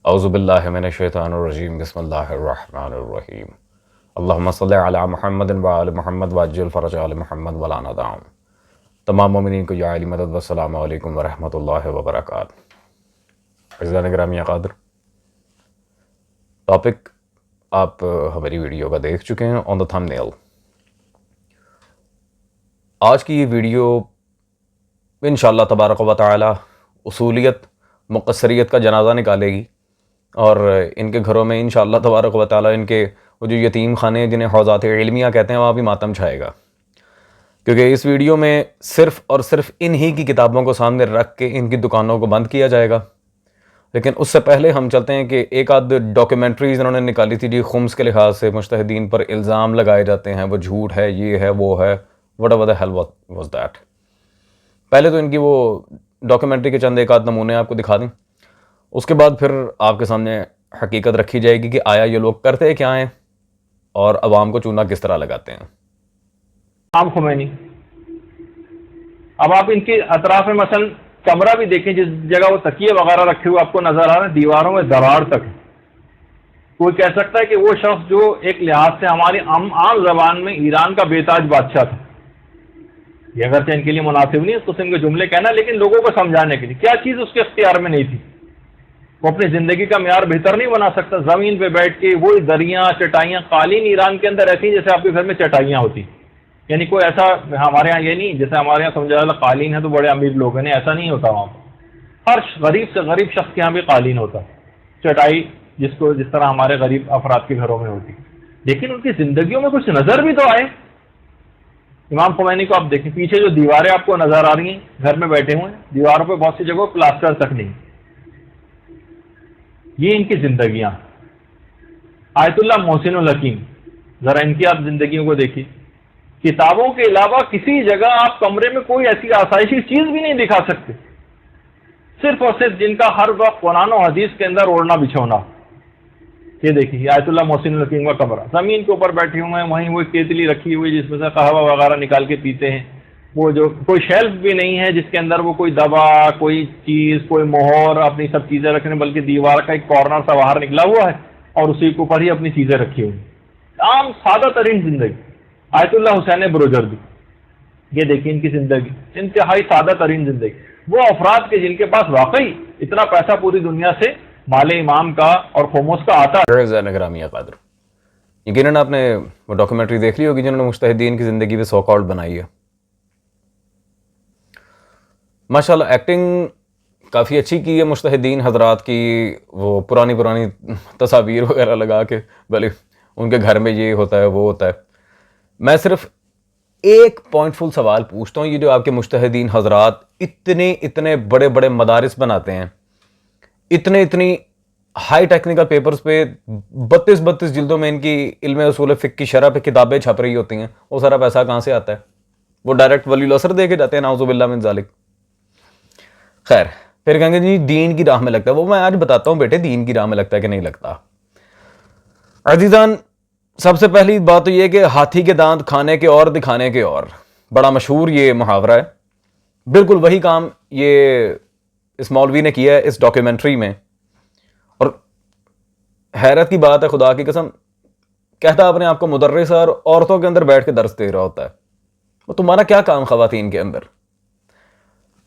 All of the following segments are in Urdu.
اعوذ باللہ من الشیطان الرجیم بسم اللہ الرحمن الرحیم اللہم صلی علی محمد وآل محمد وعجل فرج آل محمد ولا ندعم۔ تمام مومنین کو یا علی مدد والسلام علیکم ورحمۃ اللہ وبرکاتہ۔ عزیزان گرامی قادر، ٹاپک آپ ہماری ویڈیو کا دیکھ چکے ہیں آن دا تھم نیل۔ آج کی یہ ویڈیو انشاءاللہ تبارک و تعالی اصولیت مقصریت کا جنازہ نکالے گی، اور ان کے گھروں میں انشاءاللہ تبارک و تعالی ان کے وہ جو یتیم خانے ہیں جنہیں حوزات علمیہ کہتے ہیں وہاں بھی ماتم چھائے گا، کیونکہ اس ویڈیو میں صرف اور صرف انہی کی کتابوں کو سامنے رکھ کے ان کی دکانوں کو بند کیا جائے گا۔ لیکن اس سے پہلے ہم چلتے ہیں کہ ایک آدھ ڈاکیومنٹریز انہوں نے نکالی تھی جی خمس کے لحاظ سے مجتہدین پر الزام لگائے جاتے ہیں، وہ جھوٹ ہے، یہ ہے، وہ ہے، what ever the hell was that. پہلے تو ان کی وہ ڈاکیومنٹری کے چند ایک آدھ نمونے آپ کو دکھا دیں، اس کے بعد پھر آپ کے سامنے حقیقت رکھی جائے گی کہ آیا یہ لوگ کرتے کیا ہیں اور عوام کو چونا کس طرح لگاتے ہیں۔ امام خمینی، اب آپ ان کے اطراف میں مثلا کمرہ بھی دیکھیں، جس جگہ وہ تکیے وغیرہ رکھے ہوئے آپ کو نظر آ رہے ہیں، دیواروں میں دراڑ تک ہے۔ کوئی کہہ سکتا ہے کہ وہ شخص جو ایک لحاظ سے ہماری عام زبان میں ایران کا بے تاج بادشاہ تھا، یہ اگرچہ ان کے لیے مناسب نہیں اس قسم کے جملے کہنا، لیکن لوگوں کو سمجھانے کے لیے کیا چیز اس کے اختیار میں نہیں تھی؟ وہ اپنی زندگی کا معیار بہتر نہیں بنا سکتا؟ زمین پہ بیٹھ کے وہی دریاں چٹائیاں، قالین ایران کے اندر ایسی جیسے آپ کے گھر میں چٹائیاں ہوتی، یعنی کوئی ایسا ہمارے ہاں یہ نہیں جیسے ہمارے یہاں سمجھا جاتا قالین ہے تو بڑے امیر لوگ ہیں، ایسا نہیں ہوتا وہاں پر۔ ہر غریب سے غریب شخص کے یہاں بھی قالین ہوتا، چٹائی جس طرح ہمارے غریب افراد کے گھروں میں ہوتی، لیکن ان کی زندگیوں میں کچھ نظر بھی تو آئے۔ امام خمینی کو آپ دیکھیں، پیچھے جو دیواریں آپ کو نظر آ رہی ہیں، گھر میں بیٹھے ہوئے ہیں، دیواروں پہ بہت سی جگہوں پلاسٹر تک نہیں، یہ ان کی زندگیاں۔ آیت اللہ محسن الحکیم، ذرا ان کی آپ زندگیوں کو دیکھیے، کتابوں کے علاوہ کسی جگہ آپ کمرے میں کوئی ایسی آسائشی چیز بھی نہیں دکھا سکتے، صرف اور صرف جن کا ہر وقت قرآن و حدیث کے اندر اوڑھنا بچھونا۔ یہ دیکھیے آیت اللہ محسن الحکیم کا کمرہ، زمین کے اوپر بیٹھے ہوئے ہیں، وہیں وہ کیتلی رکھی ہوئی جس میں سے قہوہ وغیرہ نکال کے پیتے ہیں، وہ جو کوئی شیلف بھی نہیں ہے جس کے اندر وہ کوئی دوا، کوئی چیز، کوئی مہر، اپنی سب چیزیں رکھنے، بلکہ دیوار کا ایک کارنر سا باہر نکلا ہوا ہے اور اسی کے اوپر ہی اپنی چیزیں رکھی ہوئی، عام سادہ ترین زندگی۔ آیت اللہ حسین بروجردی، یہ دیکھیں ان کی زندگی، انتہائی سادہ ترین زندگی۔ وہ افراد کے جن کے پاس واقعی اتنا پیسہ پوری دنیا سے مال امام کا اور خمس کا آتا ہے۔ گرامی قادر، یقیناً آپ نے وہ ڈاکیومنٹری دیکھ لی ہوگی جنہوں نے مجتہدین کی زندگی پہ سو کالڈ بنائی ہے۔ ماشاءاللہ ایکٹنگ کافی اچھی کی ہے مجتہدین حضرات کی، وہ پرانی تصاویر وغیرہ لگا کے، بھلے ان کے گھر میں یہ ہوتا ہے وہ ہوتا ہے۔ میں صرف ایک پوائنٹ فل سوال پوچھتا ہوں، یہ جو آپ کے مجتہدین حضرات اتنے بڑے بڑے مدارس بناتے ہیں، اتنی ہائی ٹیکنیکل پیپرز پہ 32 جلدوں میں ان کی علم اصول فقہ کی شرح پہ کتابیں چھپ رہی ہوتی ہیں، وہ سارا پیسہ کہاں سے آتا ہے؟ وہ ڈائریکٹ ولی الاثر دے کے جاتے ہیں، نعوذ باللہ من ذالک۔ خیر، پھر کہیں گے جی دین کی راہ میں لگتا ہے، وہ میں آج بتاتا ہوں بیٹے دین کی راہ میں لگتا ہے کہ نہیں لگتا۔ عزیزان، سب سے پہلی بات تو یہ کہ ہاتھی کے دانت کھانے کے اور دکھانے کے اور، بڑا مشہور یہ محاورہ ہے۔ بالکل وہی کام یہ اس مولوی نے کیا ہے اس ڈاکیومنٹری میں، اور حیرت کی بات ہے، خدا کی قسم، کہتا اپنے آپ کو مدرس ہے اور عورتوں کے اندر بیٹھ کے درس دے رہا ہوتا ہے۔ وہ تمہارا کیا کام خواتین کے اندر؟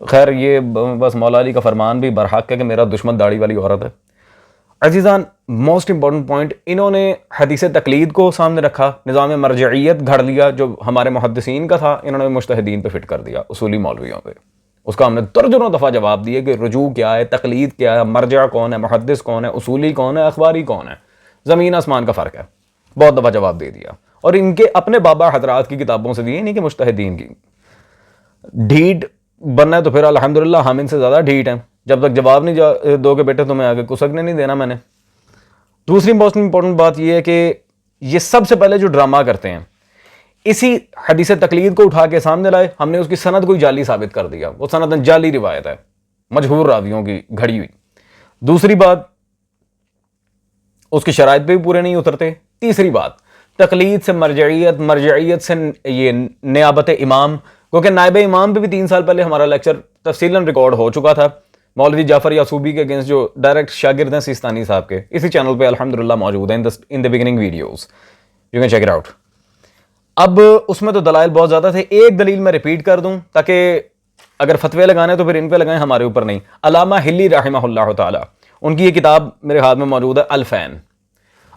خیر، یہ بس مولا علی کا فرمان بھی برحق ہے کہ میرا دشمن داڑھی والی عورت ہے۔ عزیزان، موسٹ امپورٹنٹ پوائنٹ، انہوں نے حدیث تقلید کو سامنے رکھا، نظام مرجعیت گھڑ لیا جو ہمارے محدثین کا تھا، انہوں نے مجتہدین پہ فٹ کر دیا، اصولی مولویوں پہ۔ اس کا ہم نے درجنوں دفعہ جواب دیے کہ رجوع کیا ہے، تقلید کیا ہے، مرجع کون ہے، محدث کون ہے، اصولی کون ہے، اخباری کون ہے، زمین آسمان کا فرق ہے، بہت دفعہ جواب دے دیا۔ اور ان کے اپنے بابا حضرات کی کتابوں سے دیے، نہیں کہ مجتہدین کی۔ ڈھیٹ بننا ہے تو پھر الحمدللہ ہم ان سے زیادہ ڈھیٹ ہیں، جب تک جواب نہیں دو گے بیٹے تمہیں آگے کسکنے نہیں دینا میں نے۔ دوسری موسٹ امپورٹنٹ بات یہ ہے کہ یہ سب سے پہلے جو ڈرامہ کرتے ہیں، اسی حدیث تقلید کو اٹھا کے سامنے لائے، ہم نے اس کی سند کوئی جعلی ثابت کر دیا، وہ سند جعلی روایت ہے، مجہور راویوں کی گھڑی ہوئی۔ دوسری بات، اس کی شرائط پہ بھی پورے نہیں اترتے۔ تیسری بات، تقلید سے مرجعیت، مرجعیت سے یہ نیابت امام، کیونکہ نائب امام پہ بھی 3 سال پہلے ہمارا لیکچر تفصیلاً ریکارڈ ہو چکا تھا، مولوی جعفر یاسوبی کے اگینسٹ جو ڈائریکٹ شاگرد ہیں سیستانی صاحب کے, اسی چینل پہ الحمدللہ موجود ہیں in the beginning videos, you can check it out. اب اس میں تو دلائل بہت زیادہ تھے, ایک دلیل میں ریپیٹ کر دوں تاکہ اگر فتوے لگانے تو پھر ان پہ لگائیں, ہمارے اوپر نہیں. علامہ ہلی رحمہ اللہ تعالی, ان کی یہ کتاب میرے ہاتھ میں موجود ہے الفین.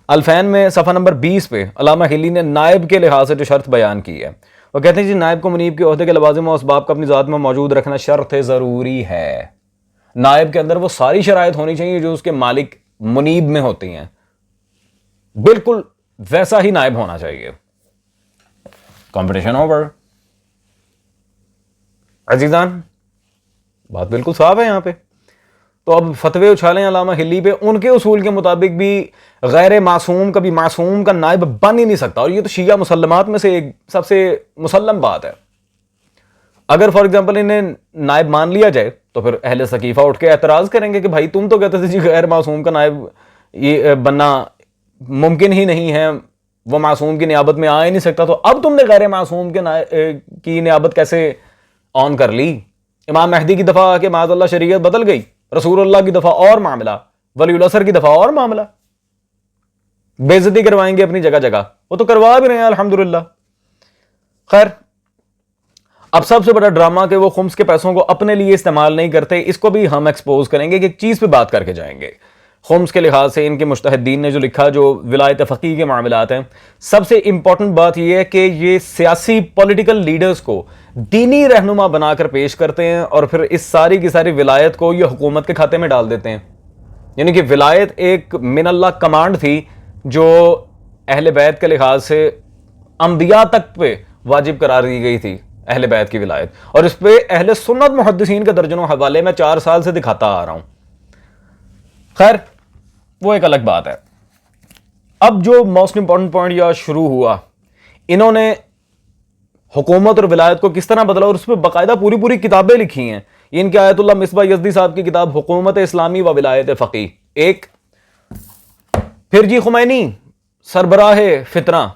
الفین میں صفحہ نمبر 20 پہ علامہ ہلی نے نائب کے لحاظ سے جو شرط بیان کی ہے, وہ کہتے ہیں جی نائب کو منیب کے عہدے کے لوازم و اسباب کا اپنی ذات میں موجود رکھنا شرط ضروری ہے. نائب کے اندر وہ ساری شرائط ہونی چاہیے جو اس کے مالک منیب میں ہوتی ہیں, بالکل ویسا ہی نائب ہونا چاہیے. Competition over. عزیزان بات بالکل صاف ہے یہاں پہ. تو اب فتوے اچھالیں علامہ ہلی پہ, ان کے اصول کے مطابق بھی غیر معصوم کبھی معصوم کا نائب بن ہی نہیں سکتا, اور یہ تو شیعہ مسلمات میں سے ایک سب سے مسلم بات ہے. اگر فار ایگزامپل انہیں نائب مان لیا جائے تو پھر اہل ثقیفہ اٹھ کے اعتراض کریں گے کہ بھائی تم تو کہتے تھے جی غیر معصوم کا نائب یہ بننا ممکن ہی نہیں ہے, وہ معصوم کی نیابت میں آ ہی نہیں سکتا, تو اب تم نے غیر معصوم کی نیابت کیسے آن کر لی؟ امام مہدی کی دفعہ کہ معاذ اللہ شریعت بدل گئی, رسول اللہ کی دفعہ اور معاملہ, ولی العصر کی دفعہ اور معاملہ. بے عزتی کروائیں گے اپنی جگہ جگہ, وہ تو کروا بھی رہے ہیں الحمدللہ. خیر, اب سب سے بڑا ڈرامہ کہ وہ خمس کے پیسوں کو اپنے لیے استعمال نہیں کرتے, اس کو بھی ہم ایکسپوز کریں گے کہ ایک چیز پہ بات کر کے جائیں گے. خمس کے لحاظ سے ان کے مجتہدین نے جو لکھا, جو ولایت فقیہ کے معاملات ہیں, سب سے امپورٹنٹ بات یہ ہے کہ یہ سیاسی پولیٹیکل لیڈرز کو دینی رہنما بنا کر پیش کرتے ہیں, اور پھر اس ساری کی ساری ولایت کو یہ حکومت کے کھاتے میں ڈال دیتے ہیں. یعنی کہ ولایت ایک من اللہ کمانڈ تھی جو اہل بیت کے لحاظ سے انبیاء تک پہ واجب قرار دی گئی تھی, اہل بیت کی ولایت, اور اس پہ اہل سنت محدثین کے درجنوں حوالے میں 4 سال سے دکھاتا آ رہا ہوں. خیر, وہ ایک الگ بات ہے. اب جو موسٹ امپورٹنٹ پوائنٹ یا شروع ہوا, انہوں نے حکومت اور ولایت کو کس طرح بدلا, اور اس پہ باقاعدہ پوری کتابیں لکھی ہیں. یہ ان کے آیت اللہ مصباح یزدی صاحب کی کتاب حکومت اسلامی و ولایت فقیہ ایک. پھر جی خمینی سربراہ فتنہ,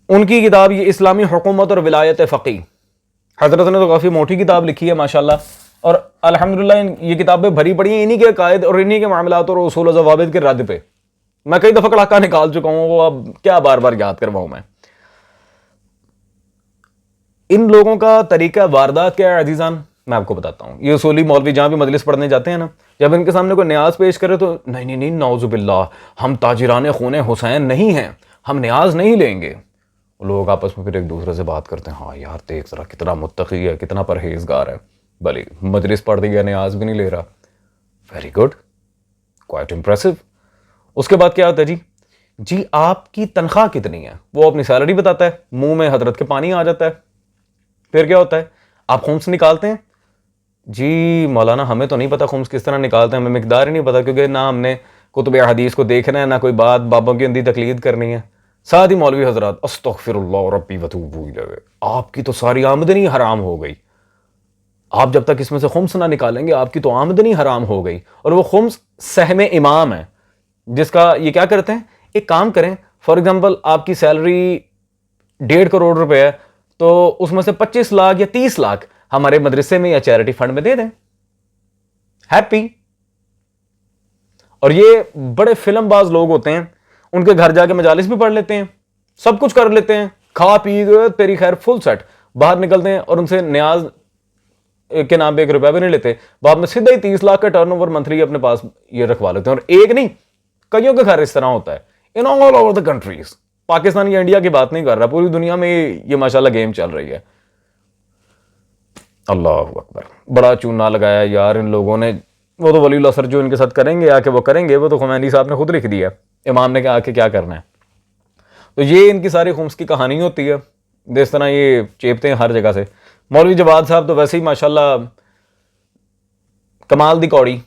ان کی کتاب یہ اسلامی حکومت اور ولایت فقیہ. حضرت نے تو کافی موٹی کتاب لکھی ہے ماشاءاللہ, اور الحمدللہ یہ کتابیں بھری پڑی ہیں انہی کے عقائد اور انہی کے معاملات اور اصول و ضوابط کے رد پہ. میں کئی دفعہ کڑاکا نکال چکا ہوں, وہ اب کیا بار بار یاد کرواؤں میں. ان لوگوں کا طریقہ واردات کیا ہے عزیزان, میں آپ کو بتاتا ہوں. یہ اصولی مولوی جہاں بھی مجلس پڑھنے جاتے ہیں نا, جب ان کے سامنے کوئی نیاز پیش کرے تو نہیں نعوذ باللہ, ہم تاجران خون حسین نہیں ہیں, ہم نیاز نہیں لیں گے. لوگ آپس میں پھر ایک دوسرے سے بات کرتے ہیں, ہاں یار دیکھ ذرا کتنا متقی ہے, کتنا پرہیزگار ہے, بھلی مجلس پڑھ دی ہے, نیاز بھی نہیں لے رہا. Very good, quite impressive. اس کے بعد کیا ہوتا ہے جی آپ کی تنخواہ کتنی ہے, وہ اپنی سیلری بتاتا ہے, منہ میں حضرت کے پانی آ جاتا ہے. پھر کیا ہوتا ہے, آپ خمس نکالتے ہیں, جی مولانا ہمیں تو نہیں پتا خمس کس طرح نکالتے ہیں, ہمیں مقدار ہی نہیں پتا, کیونکہ نہ ہم نے کتب حدیث کو دیکھنا ہے, نہ کوئی بات بابوں کی اندھی تقلید کرنی ہے. ساتھ ہی مولوی حضرات استغفر اللہ ربی وتوب الیہ, آپ کی تو ساری آمدنی حرام ہو گئی, آپ جب تک اس میں سے خمس نہ نکالیں گے آپ کی تو آمدنی حرام ہو گئی. اور وہ خمس سہم امام ہے, جس کا یہ کیا کرتے ہیں, ایک کام کریں, فار ایگزامپل آپ کی سیلری 1.5 کروڑ روپے ہے, تو اس میں سے 25 لاکھ یا 30 لاکھ ہمارے مدرسے میں یا چیریٹی فنڈ میں دے دیں, ہیپی. اور یہ بڑے فلم باز لوگ ہوتے ہیں, ان کے گھر جا کے مجالس بھی پڑھ لیتے ہیں, سب کچھ کر لیتے ہیں, کھا پی گئے تیری خیر فل سیٹ, باہر نکلتے ہیں اور ان سے نیاز کے نام پہ 1 روپیہ بھی نہیں لیتے, بعد میں سیدھا ہی 30 لاکھ کا ٹرن اوور منتھلی اپنے پاس یہ رکھوا لیتے ہیں. اور ایک نہیں, کئیوں کے گھر اس طرح ہوتا ہے in all over the countries. Pakistan یا انڈیا کی بات نہیں کر رہا, پوری دنیا میں یہ ماشاءاللہ گیم چل رہی ہے. اللہ اکبر, بڑا چونا لگایا یار ان لوگوں نے. وہ تو ولی العصر جو ان کے ساتھ کریں گے آ کے وہ کریں گے, وہ تو خمینی صاحب نے خود لکھ دیا, امام نے کہا کہ کیا کرنا ہے. تو یہ ان کی ساری خمس کی کہانی ہوتی ہے, جس طرح یہ چیپتے ہیں ہر جگہ سے. مولوی جواد صاحب تو ویسے ہی ماشاءاللہ کمال دی کوڑی,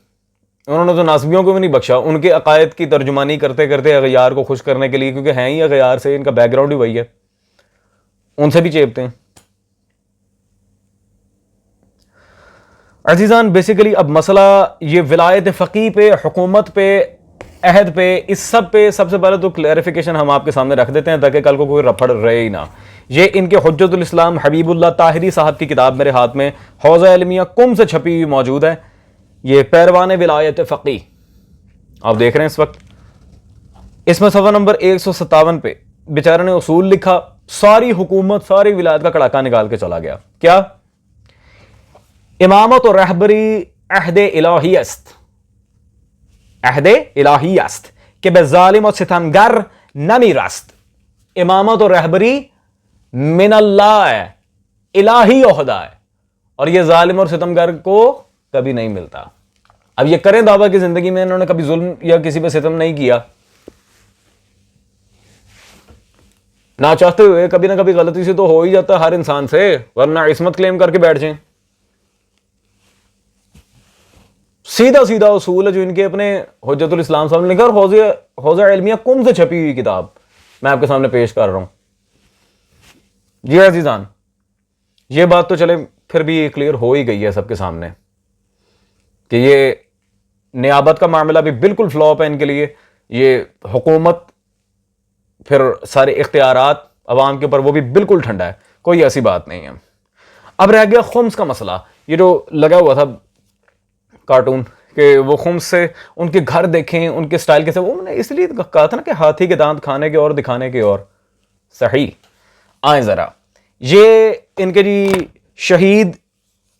انہوں نے تو ناصبیوں کو بھی نہیں بخشا. ان کے عقائد کی ترجمانی کرتے کرتے اغیار کو خوش کرنے کے لیے, کیونکہ ہیں ہی اغیار سے, ان کا بیک گراؤنڈ ہی وہی ہے, ان سے بھی چیپتے ہیں. عزیزان بیسیکلی اب مسئلہ یہ ولایت فقیہ پہ, حکومت پہ عہد پہ، اس سب پہ سب سے پہلے تو کلیریفیکیشن ہم آپ کے سامنے رکھ دیتے ہیں تاکہ کل کو کوئی رفڑ رہے ہی نہ. یہ ان کے حجت الاسلام حبیب اللہ طاہری صاحب کی کتاب میرے ہاتھ میں حوزہ علمیہ کم سے چھپی ہوئی موجود ہے. یہ پیروان ولایت فقی آپ دیکھ رہے ہیں اس وقت. اس میں صفحہ نمبر 157 پہ بیچارے نے اصول لکھا، ساری حکومت ساری ولایت کا کڑاکا نکال کے چلا گیا. کیا؟ امامت و رہبری عہد الہی است، عہد الہی است کہ بے ظالم و ستمگر نمی رست. امامت و رہبری من اللہ ہے، الہی عہدہ ہے، اور یہ ظالم اور ستمگر کو کبھی نہیں ملتا. اب یہ کریں دعویٰ کی زندگی میں انہوں نے کبھی ظلم یا کسی پہ ستم نہیں کیا، نہ چاہتے ہوئے کبھی نہ کبھی غلطی سے تو ہو ہی جاتا ہے ہر انسان سے، ورنہ عصمت کلیم کر کے بیٹھ جائیں. سیدھا سیدھا اصول ہے جو ان کے اپنے حجت الاسلام صاحب نے لکھا، اور حوزہ علمیہ کم سے چھپی ہوئی کتاب میں آپ کے سامنے پیش کر رہا ہوں. جی عزیزان، یہ بات تو چلے پھر بھی کلیئر ہو ہی گئی ہے سب کے سامنے کہ یہ نیابت کا معاملہ بھی بالکل فلاپ ہے ان کے لیے. یہ حکومت پھر سارے اختیارات عوام کے اوپر وہ بھی بالکل ٹھنڈا ہے، کوئی ایسی بات نہیں ہے. اب رہ گیا خمس کا مسئلہ. یہ جو لگا ہوا تھا کارٹون کہ وہ خمس سے ان کے گھر دیکھیں، ان کے سٹائل کیسے، وہ میں نے اس لیے کہا تھا نا کہ ہاتھی کے دانت کھانے کے اور دکھانے کے اور. صحیح. آئیں ذرا، یہ ان کے جی شہید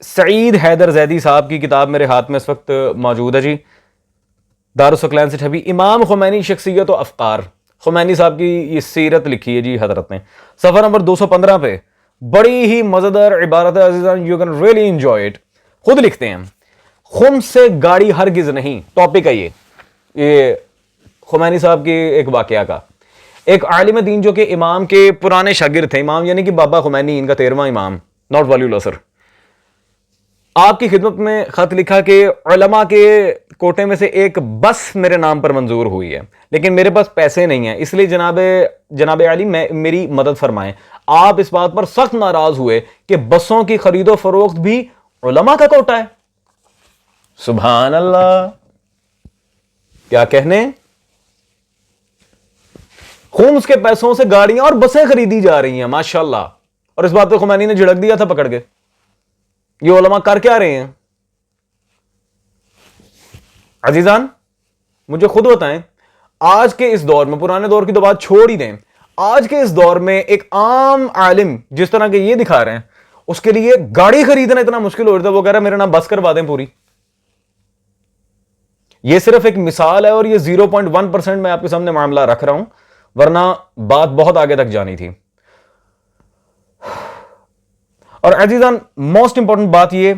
سعید حیدر زیدی صاحب کی کتاب میرے ہاتھ میں اس وقت موجود ہے. جی دارالسقلین سے چھپی، امام خمینی شخصیت و افکار. خمینی صاحب کی یہ سیرت لکھی ہے جی حضرت نے. صفحہ نمبر 215 پہ بڑی ہی مزیدار عبارت ہے عزیزان، you can really enjoy it. خود لکھتے ہیں، خم سے گاڑی ہرگز نہیں. ٹاپک ہے یہ خمینی صاحب کی ایک واقعہ کا. ایک عالم دین جو کہ امام کے پرانے شاگرد تھے، امام یعنی کہ بابا خمینی ان کا 13واں امام، ناٹ ولی اللہ سر، آپ کی خدمت میں خط لکھا کہ علماء کے کوٹے میں سے ایک بس میرے نام پر منظور ہوئی ہے، لیکن میرے پاس پیسے نہیں ہیں، اس لیے جناب عالی میری مدد فرمائیں. آپ اس بات پر سخت ناراض ہوئے کہ بسوں کی خرید و فروخت بھی علماء کا کوٹا ہے. سبحان اللہ، کیا کہنے. خمس کے پیسوں سے گاڑیاں اور بسیں خریدی جا رہی ہیں ماشاءاللہ، اور اس بات پہ خمینی نے جھڑک دیا تھا پکڑ کے. یہ علماء کر کیا رہے ہیں عزیزان؟ مجھے خود بتائیں، آج کے اس دور میں، پرانے دور کی تو بات چھوڑ ہی دیں، آج کے اس دور میں ایک عام عالم جس طرح کے یہ دکھا رہے ہیں، اس کے لیے گاڑی خریدنا اتنا مشکل ہو رہا ہے. وہ کہہ رہا ہے میرے نام بس کروا دیں پوری. یہ صرف ایک مثال ہے اور یہ 0.1% میں آپ کے سامنے معاملہ رکھ رہا ہوں، ورنہ بات بہت آگے تک جانی تھی. اور عزیزان موسٹ امپورٹنٹ بات یہ،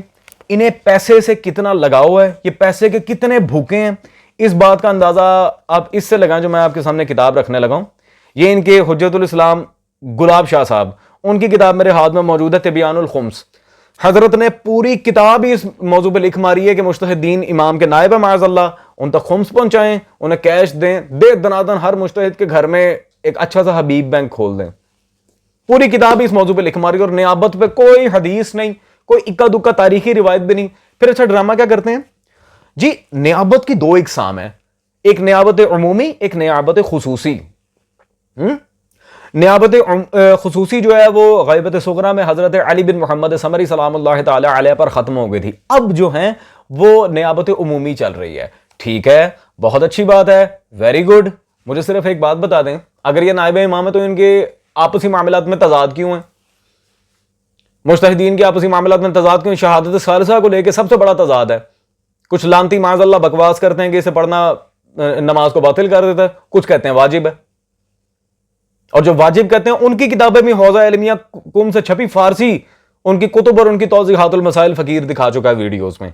انہیں پیسے سے کتنا لگاؤ ہے، یہ پیسے کے کتنے بھوکے ہیں، اس بات کا اندازہ آپ اس سے لگائیں جو میں آپ کے سامنے کتاب رکھنے لگا ہوں. یہ ان کے حجت الاسلام گلاب شاہ صاحب، ان کی کتاب میرے ہاتھ میں موجود ہے تبیان الخمس. حضرت نے پوری کتاب ہی اس موضوع پہ لکھ ماری ہے کہ مجتہدین امام کے نائب معاذ اللہ، ان تک خمس پہنچائیں، انہیں کیش دیں، دے دنادن ہر مجتہد کے گھر میں ایک اچھا سا حبیب بینک کھول دیں. پوری کتاب ہی اس موضوع پہ لکھ ماری، اور نیابت پہ کوئی حدیث نہیں، کوئی اکا دکا تاریخی روایت بھی نہیں. پھر اچھا ڈرامہ کیا کرتے ہیں جی، نیابت کی دو اقسام ہیں، ایک نیابت عمومی، ایک نیابت خصوصی. نیابت خصوصی جو ہے وہ غیبت صغریٰ میں حضرت علی بن محمد ثمری سلام اللہ تعالی علیہ پر ختم ہو گئی تھی. اب جو ہیں وہ نیابت عمومی چل رہی ہے. ٹھیک ہے، بہت اچھی بات ہے، ویری گڈ. مجھے صرف ایک بات بتا دیں، اگر یہ نائب امام ہے تو ان کے آپسی معاملات میں تضاد کیوں ہیں؟ مجتہدین کے آپسی معاملات میں تضاد کیوں؟ شہادت ثالثہ کو لے کے سب سے بڑا تضاد ہے. کچھ لانتی معاذ اللہ بکواس کرتے ہیں کہ اسے پڑھنا نماز کو باطل کر دیتا ہے، کچھ کہتے ہیں واجب ہے، اور جو واجب کہتے ہیں ان کی کتابیں بھی حوزہ علمیہ کم سے چھپی فارسی، ان کی کتب اور ان کی توضیحات المسائل فقیر دکھا چکا ہے ویڈیوز میں.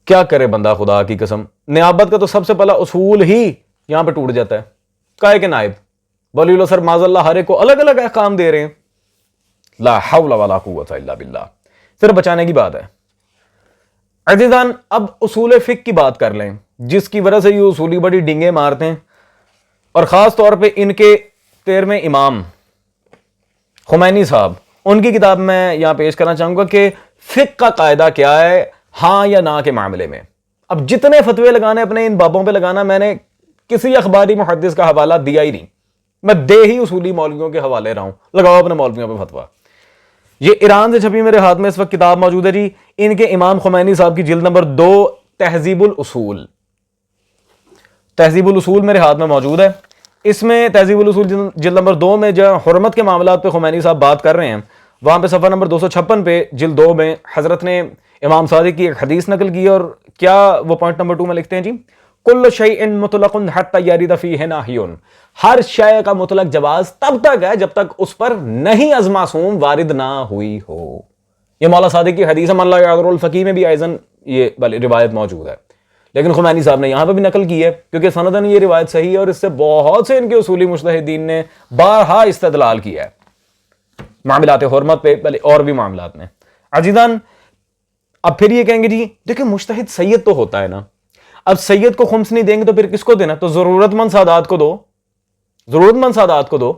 کیا کرے بندہ خدا کی قسم. نیابت کا تو سب سے پہلا اصول ہی یہاں پہ ٹوٹ جاتا ہے. کائے کے نائب ولی اللہ سر معاذ اللہ ہر ایک کو الگ الگ احکام دے رہے ہیں. لا حول ولا قوت الا باللہ. صرف بچانے کی بات ہے. عزیزان اب اصول فقہ کی بات کر لیں، جس کی وجہ سے یہ اصولی بڑی ڈنگیں مارتے ہیں، اور خاص طور پہ ان کے 13ویں امام خمینی صاحب، ان کی کتاب میں یہاں پیش کرنا چاہوں گا کہ فقہ کا قاعدہ کیا ہے ہاں یا نہ کے معاملے میں. اب جتنے فتوے لگانے اپنے ان بابوں پہ لگانا، میں نے کسی اخباری محدث کا حوالہ دیا ہی نہیں، میں دے ہی اصولی مولویوں کے حوالے رہا ہوں، لگاؤ اپنے مولویوں پہ فتویٰ۔ یہ ایران سے چھپی میرے ہاتھ میں اس وقت کتاب موجود ہے جی، ان کے امام خمینی صاحب کی جلد نمبر 2 تہذیب الاصول، تہذیب الاصول میرے ہاتھ میں موجود ہے۔ اس میں تہذیب الاصول جلد نمبر 2 میں جہاں حرمت کے معاملات پہ خمینی صاحب بات کر رہے ہیں، وہاں پہ صفحہ نمبر 256 پہ جلد 2 میں حضرت نے امام صادق کی ایک حدیث نقل کی، اور کیا وہ پوائنٹ نمبر 2 میں لکھتے ہیں جی، کل شیء مطلق حتی یرد فیہ نہی، ہر شے کا مطلق جواز تب تک ہے جب تک اس پر نہیں از معصوم وارد نہ ہوئی ہو۔ یہ مولا صادق کی حدیث من لا یعذر الفقیہ میں بھی ایضاً یہ روایت موجود ہے، لیکن خمینی صاحب نے یہاں پہ بھی نقل کی ہے کیونکہ سندن یہ روایت صحیح ہے، اور اس سے بہت سے ان کے اصولی مجتہدین نے بارہا استدلال کیا ہے معاملات حرمت پہ، بلکہ اور بھی معاملات میں۔ عزیزان، اب پھر یہ کہیں گے جی دیکھیں مجتہد سید تو ہوتا ہے نا، اب سید کو خمس نہیں دیں گے تو پھر کس کو دینا؟ تو ضرورت مند سادات کو دو، ضرورت مند سادات کو دو۔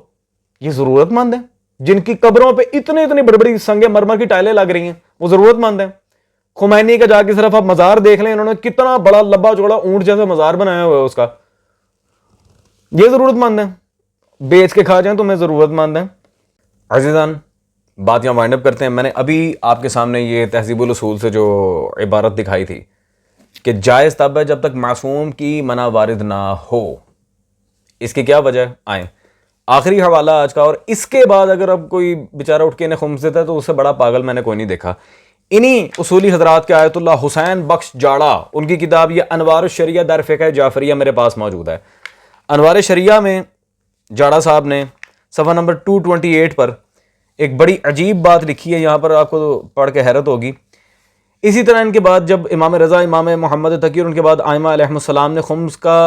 یہ ضرورت مند ہیں جن کی قبروں پہ اتنی بڑی بڑی سنگ مرمر کی ٹائلیں لگ رہی ہیں، وہ ضرورت مند ہیں۔ خمینی کا جا کے صرف آپ مزار دیکھ لیں، انہوں نے کتنا بڑا لمبا چوڑا اونٹ جیسا مزار بنایا ہوا ہے اس کا، یہ ضرورت مند ہے، بیچ کے کھا جائیں تو میں ضرورت مند ہیں۔ عزیزان، بات یہاں وائنڈ اپ کرتے ہیں۔ میں نے ابھی آپ کے سامنے یہ تہذیب الاصول سے جو عبارت دکھائی تھی کہ جائز تب ہے جب تک معصوم کی منع وارد نہ ہو، اس کی کیا وجہ آئیں آخری حوالہ آج کا، اور اس کے بعد اگر اب کوئی بیچارہ اٹھ کے انہیں خمس دیتا ہے تو اس سے بڑا پاگل میں نے کوئی نہیں دیکھا۔ انہی اصولی حضرات کے آیت اللہ حسین بخش جاڑا، ان کی کتاب یہ انوار الشریعہ در فقہ جعفریہ میرے پاس موجود ہے۔ انوار شریعہ میں جاڑا صاحب نے صفحہ نمبر 228 پر ایک بڑی عجیب بات لکھی ہے، یہاں پر آپ کو پڑھ کے حیرت ہوگی۔ اسی طرح ان کے بعد جب امام رضا، امام محمد تقی اور ان کے بعد ائمہ علیہم السلام نے خمس کا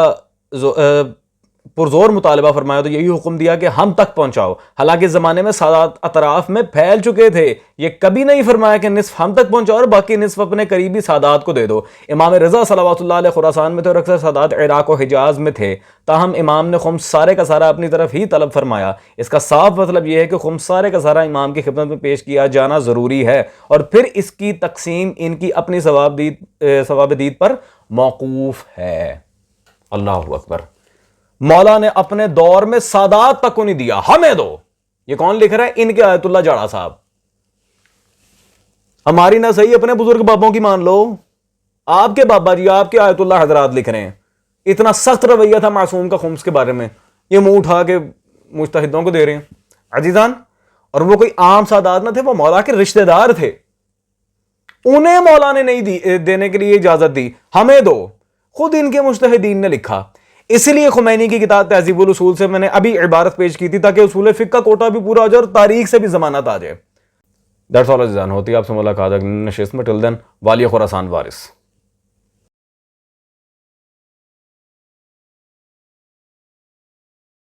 پرزور مطالبہ فرمایا تو یہی حکم دیا کہ ہم تک پہنچاؤ، حالانکہ زمانے میں سادات اطراف میں پھیل چکے تھے۔ یہ کبھی نہیں فرمایا کہ نصف ہم تک پہنچاؤ اور باقی نصف اپنے قریبی سادات کو دے دو۔ امام رضا صلوات اللہ علیہ خراسان میں تھے اور اکثر سادات عراق و حجاز میں تھے، تاہم امام نے خمس سارے کا سارا اپنی طرف ہی طلب فرمایا۔ اس کا صاف مطلب یہ ہے کہ خمس سارے کا سارا امام کی خدمت میں پیش کیا جانا ضروری ہے، اور پھر اس کی تقسیم ان کی اپنی ثواب دید پر موقوف ہے۔ اللہ اکبر! مولا نے اپنے دور میں سادات تک کو نہیں دیا، ہمیں دو۔ یہ کون لکھ رہا ہے؟ ان کے آیت اللہ جاڑا صاحب۔ ہماری نہ صحیح، اپنے بزرگ بابوں کی مان لو۔ آپ کے بابا جی، آپ کے آیت اللہ حضرات لکھ رہے ہیں۔ اتنا سخت رویہ تھا معصوم کا خمس کے بارے میں، یہ منہ اٹھا کے مجتہدوں کو دے رہے ہیں۔ عزیزان، اور وہ کوئی عام سادات نہ تھے، وہ مولا کے رشتہ دار تھے، انہیں مولا نے نہیں دینے کے لیے اجازت دی، ہمیں دو۔ خود ان کے مجتہدین نے لکھا۔ اسی لیے خمینی کی کتاب تہذیب الاصول سے میں نے ابھی عبارت پیش کی تھی تاکہ اصول فقہ کا کوٹا بھی پورا ہو جائے اور تاریخ سے بھی ضمانت آ جائے۔ دیٹس آل عزیزان، ہوتی ہے آپ سے ملاقات اگلی نشست میں۔ ٹل دین، والی خراسان وارث۔